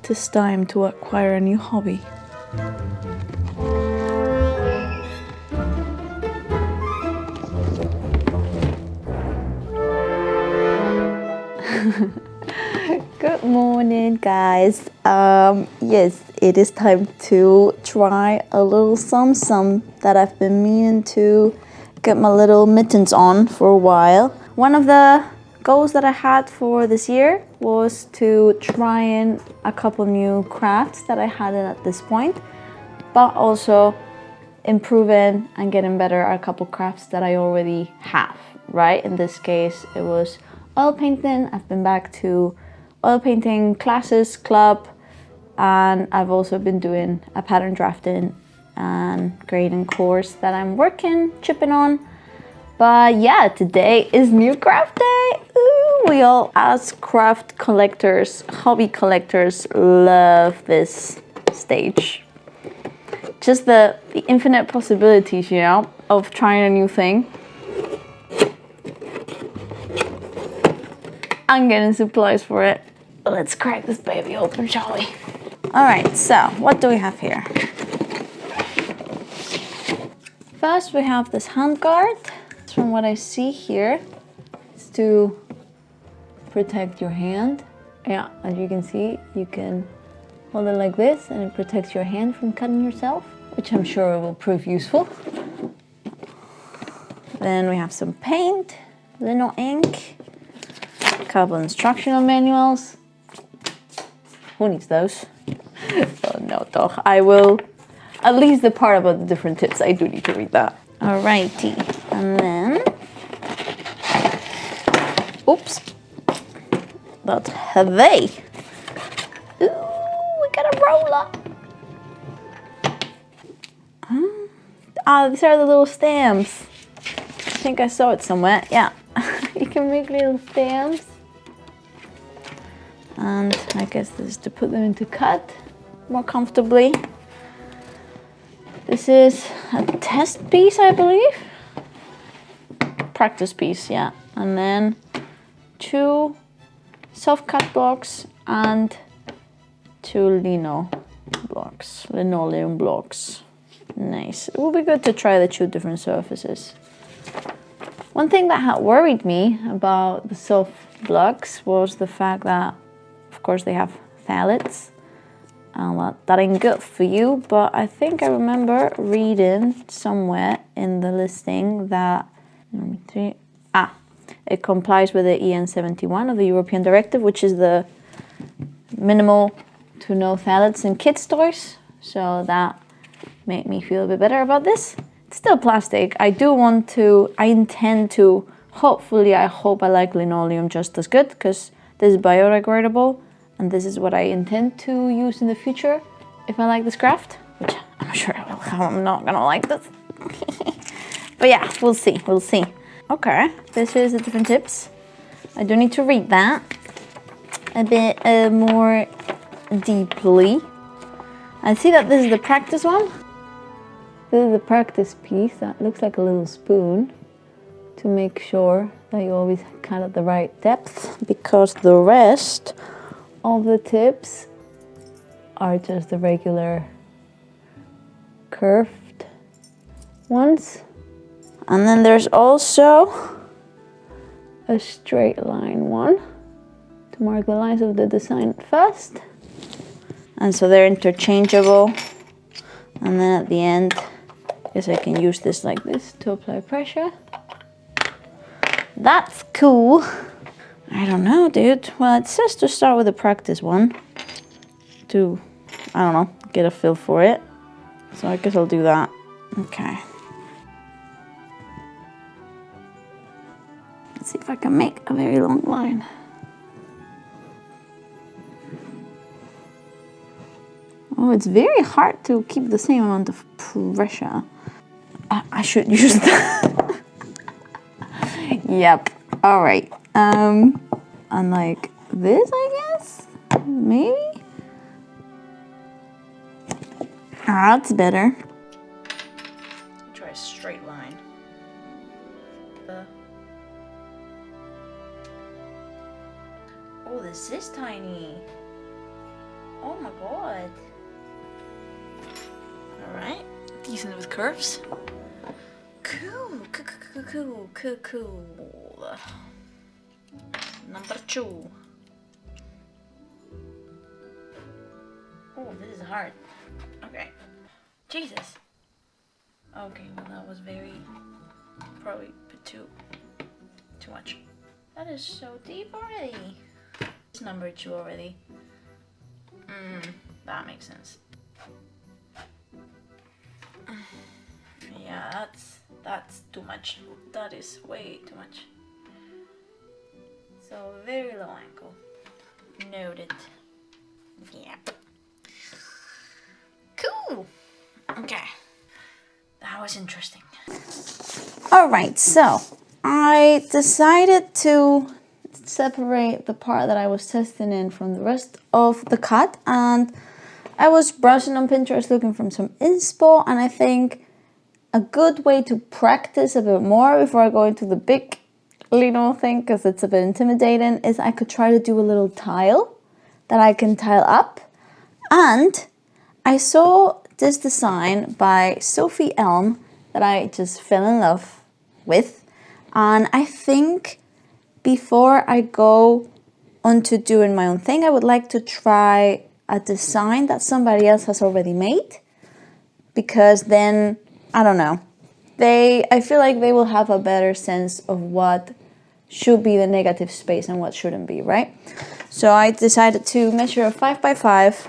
it is time to acquire a new hobby. Good morning, guys. Yes, it is time to try a little some that I've been meaning to get my little mittens on for a while. One of the goals that I had for this year was to try in a couple new crafts that I hadn't at this point, but also improving and getting better at a couple crafts that I already have, right? In this case, it was oil painting. I've been back to oil painting classes, club, and I've also been doing a pattern drafting and grading course that I'm chipping on. But yeah, today is new craft day. Ooh, we all, as craft collectors, hobby collectors, love this stage. Just the infinite possibilities, you know, of trying a new thing. I'm getting supplies for it. Let's crack this baby open, shall we? All right, so what do we have here? First, we have this handguard. From what I see here, it's to protect your hand. Yeah, as you can see, you can hold it like this and it protects your hand from cutting yourself, which I'm sure will prove useful. Then we have some paint, lino ink, a couple instructional manuals. Who needs those? Oh no, doch. I will, at least the part about the different tips, I do need to read that. Alrighty, and then, oops, that's heavy. Ooh, we got a roller. These are the little stamps. I think I saw it somewhere, yeah. You can make little stamps. And I guess this is to put them into cut more comfortably. This is a test piece, I believe. Practice piece, yeah. And then 2 soft cut blocks and 2 linoleum blocks. Nice. It will be good to try the 2 different surfaces. One thing that had worried me about the soft blocks was the fact that, of course, they have phthalates. That ain't good for you, but I think I remember reading somewhere in the listing that it complies with the EN 71 of the European Directive, which is the minimal to no phthalates in kids' toys. So that made me feel a bit better about this. It's still plastic. I intend to, I hope I like linoleum just as good, because this is biodegradable. And this is what I intend to use in the future if I like this craft, which I'm sure I will. I'm not gonna like this. But yeah, we'll see. Okay, this is the different tips. I do need to read that a bit more deeply. I see that this is the practice one. This is the practice piece that looks like a little spoon to make sure that you always cut at the right depth, because the rest of the tips are just the regular curved ones. And then there's also a straight line one to mark the lines of the design first. And so they're interchangeable. And then at the end, I guess I can use this like this to apply pressure. That's cool. I don't know, dude. Well, it says to start with the practice one to, I don't know, get a feel for it. So I guess I'll do that. Okay. Let's see if I can make a very long line. Oh, it's very hard to keep the same amount of pressure. I should use that. Yep. All right. And like this, I guess? Maybe? That's better. Try a straight line. Oh, this is tiny. Oh my god. Alright, decent with curves. Cool, cool. Number 2. Oh, this is hard. Okay. Jesus. Okay, well that was probably too much. That is so deep already. It's number 2 already. That makes sense. Yeah, that's too much. That is way too much. So very low ankle. Noted. Yep. Cool. Okay. That was interesting. Alright, so I decided to separate the part that I was testing in from the rest of the cut, and I was browsing on Pinterest looking for some inspo, and I think a good way to practice a bit more before I go into the big lino thing, because it's a bit intimidating, is I could try to do a little tile that I can tile up. And I saw this design by Sophie Elm that I just fell in love with, and I think before I go on to doing my own thing, I would like to try a design that somebody else has already made, because then, I don't know, I feel like they will have a better sense of what should be the negative space and what shouldn't be, right? So I decided to measure a 5x5.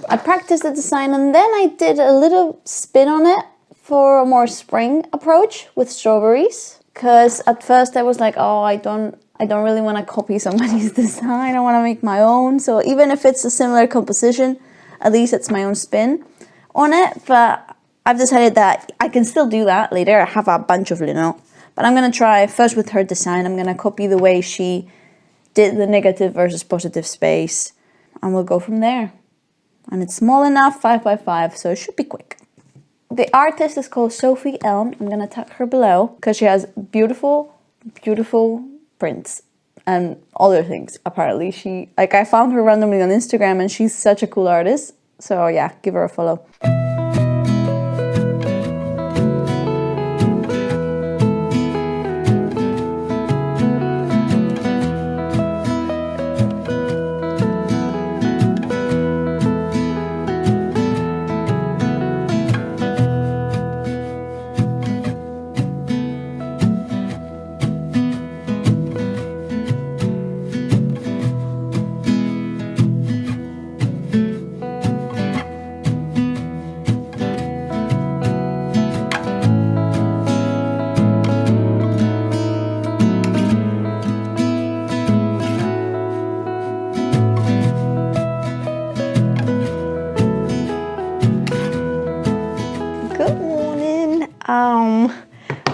I practiced the design, and then I did a little spin on it for a more spring approach with strawberries. Because at first I was like, oh, I don't really want to copy somebody's design. I want to make my own. So even if it's a similar composition, at least it's my own spin on it. But I've decided that I can still do that later. I have a bunch of lino. But I'm going to try first with her design. I'm going to copy the way she did the negative versus positive space. And we'll go from there. And it's small enough, 5x5, so it should be quick. The artist is called Sophie Elm. I'm going to tag her below because she has beautiful, beautiful prints and other things, apparently. I found her randomly on Instagram, and she's such a cool artist. So yeah, give her a follow.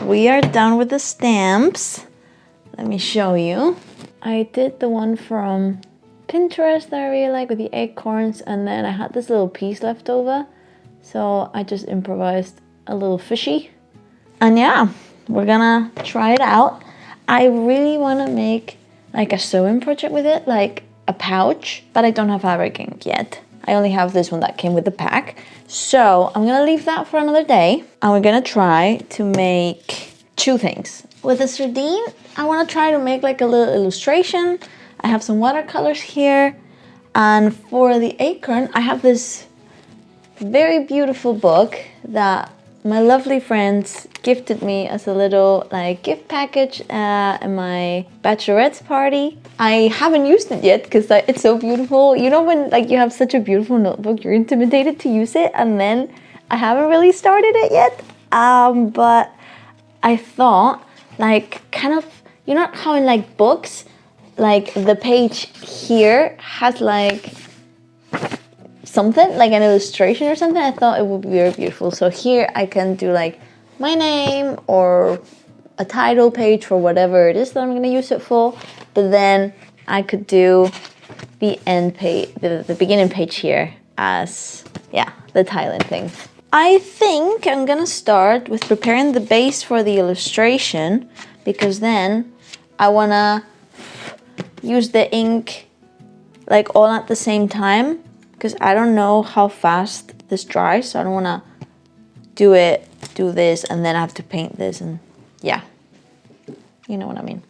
We are done with the stamps. Let me show you. I did the one from Pinterest that I really like with the acorns, and then I had this little piece left over, so I just improvised a little fishy. And yeah, we're gonna try it out. I really want to make like a sewing project with it, like a pouch, but I don't have fabric ink yet. I only have this one that came with the pack. So I'm gonna leave that for another day, and we're gonna try to make 2 things. With the sardine, I wanna try to make like a little illustration. I have some watercolors here, and for the acorn, I have this very beautiful book that my lovely friends gifted me as a little like gift package at my bachelorette's party. I haven't used it yet because it's so beautiful. You know when like you have such a beautiful notebook, you're intimidated to use it, and then I haven't really started it yet. But I thought like kind of, you know how in like books, like the page here has like something like an illustration or something. I thought it would be very beautiful. So here I can do like my name or a title page for whatever it is that I'm going to use it for. But then I could do the end page, the beginning page here as, yeah, the tiling thing. I think I'm going to start with preparing the base for the illustration, because then I want to use the ink like all at the same time, because I don't know how fast this dries, so I don't want to do this, and then I have to paint this, and yeah, you know what I mean.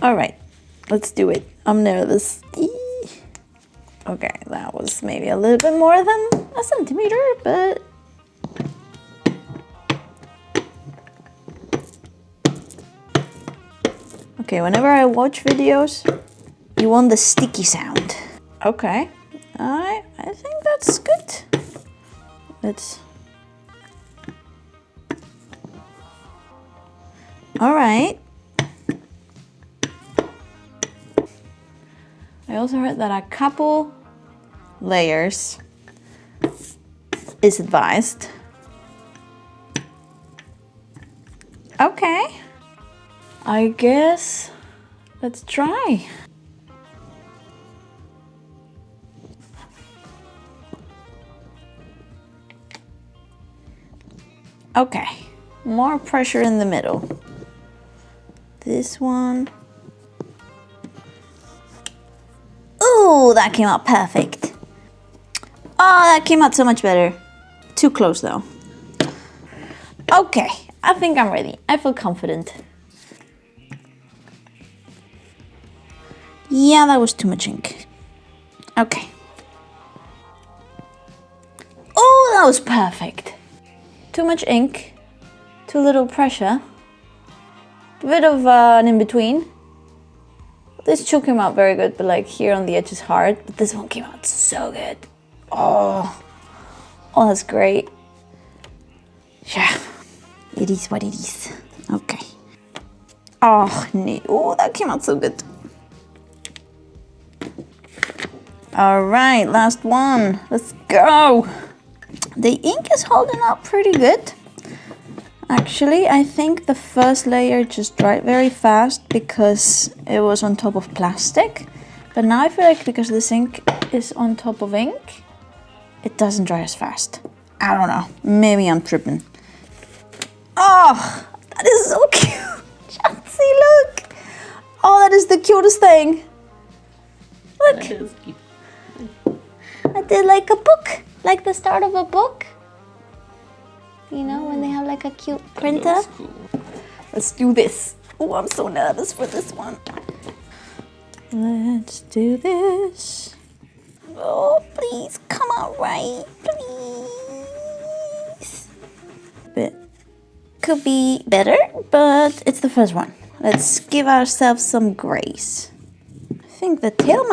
All right, let's do it. I'm nervous. Okay, that was maybe a little bit more than a centimeter, but okay, whenever I watch videos, you want the sticky sound. Okay, I think that's good. Let's. All right. I also heard that a couple layers is advised. Okay, I guess let's try. Okay, more pressure in the middle. This one. Ooh, that came out perfect. Oh, that came out so much better. Too close though. Okay, I think I'm ready. I feel confident. Yeah, that was too much ink. Okay. Oh, that was perfect. Too much ink, too little pressure. A bit of an in-between. This two came out very good, but like here on the edge is hard. But this one came out so good. Oh, that's great. Yeah, it is what it is. Okay. Oh, neat. Oh, that came out so good. All right, last one. Let's go. The ink is holding up pretty good. Actually, I think the first layer just dried very fast because it was on top of plastic. But now I feel like because this ink is on top of ink, it doesn't dry as fast. I don't know. Maybe I'm tripping. Oh, that is so cute. Chansey, look. Oh, that is the cutest thing. Look. That is cute. I did like a book, like the start of a book. You know, when they have like a cute printer. Cool. Let's do this. Oh, I'm so nervous for this one. Let's do this. Oh, please come out right, please. But could be better, but it's the first one. Let's give ourselves some grace. I think the tail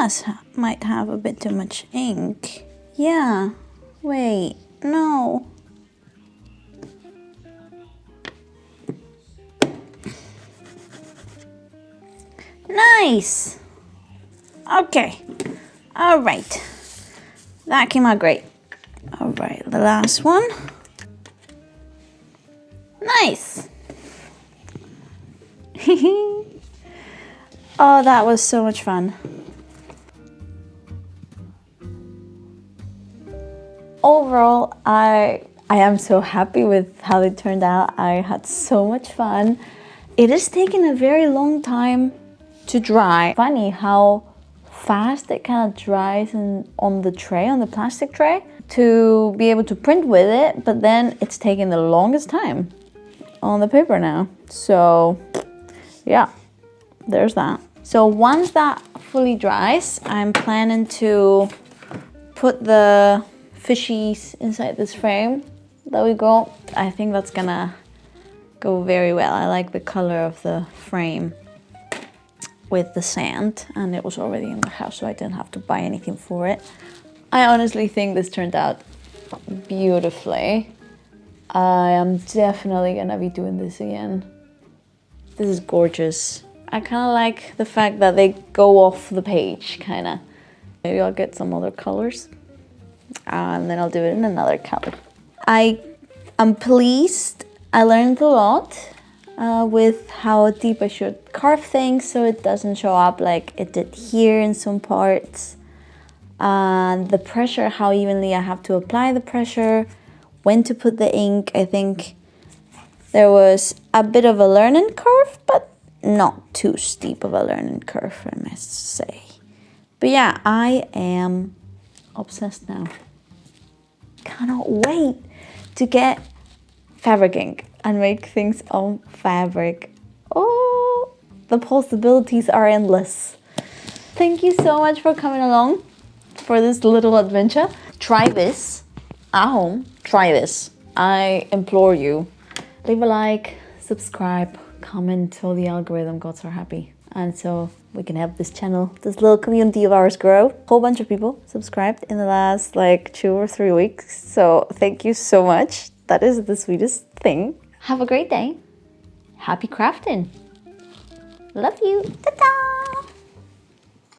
might have a bit too much ink. Yeah, wait, no. Nice. Okay. All right. That came out great. All right, the last one. Nice. Oh, that was so much fun. Overall, I am so happy with how they turned out. I had so much fun. It has taken a very long time to dry. Funny how fast it kind of dries on the tray, on the plastic tray, to be able to print with it, but then it's taken the longest time. on the paper now. So yeah, there's that. So once that fully dries, I'm planning to put the fishies inside this frame that we got. I think that's gonna go very well. I like the color of the frame with the sand, and it was already in the house, so I didn't have to buy anything for it. I honestly think this turned out beautifully. I am definitely gonna be doing this again. This is gorgeous. I kind of like the fact that they go off the page, kind of. Maybe I'll get some other colors, and then I'll do it in another color. I am pleased. I learned a lot with how deep I should carve things so it doesn't show up like it did here in some parts. And the pressure, how evenly I have to apply the pressure, when to put the ink. I think there was a bit of a learning curve, but not too steep of a learning curve, I must say. But yeah, I am obsessed now. Cannot wait to get fabric ink and make things on fabric. Oh, the possibilities are endless. Thank you so much for coming along for this little adventure. Try this at home. Try this. I implore you. Leave a like, subscribe, comment, so the algorithm gods are happy. And so we can help this channel, this little community of ours grow. A whole bunch of people subscribed in the last like 2 or 3 weeks. So thank you so much. That is the sweetest thing. Have a great day. Happy crafting. Love you. Ta-ta!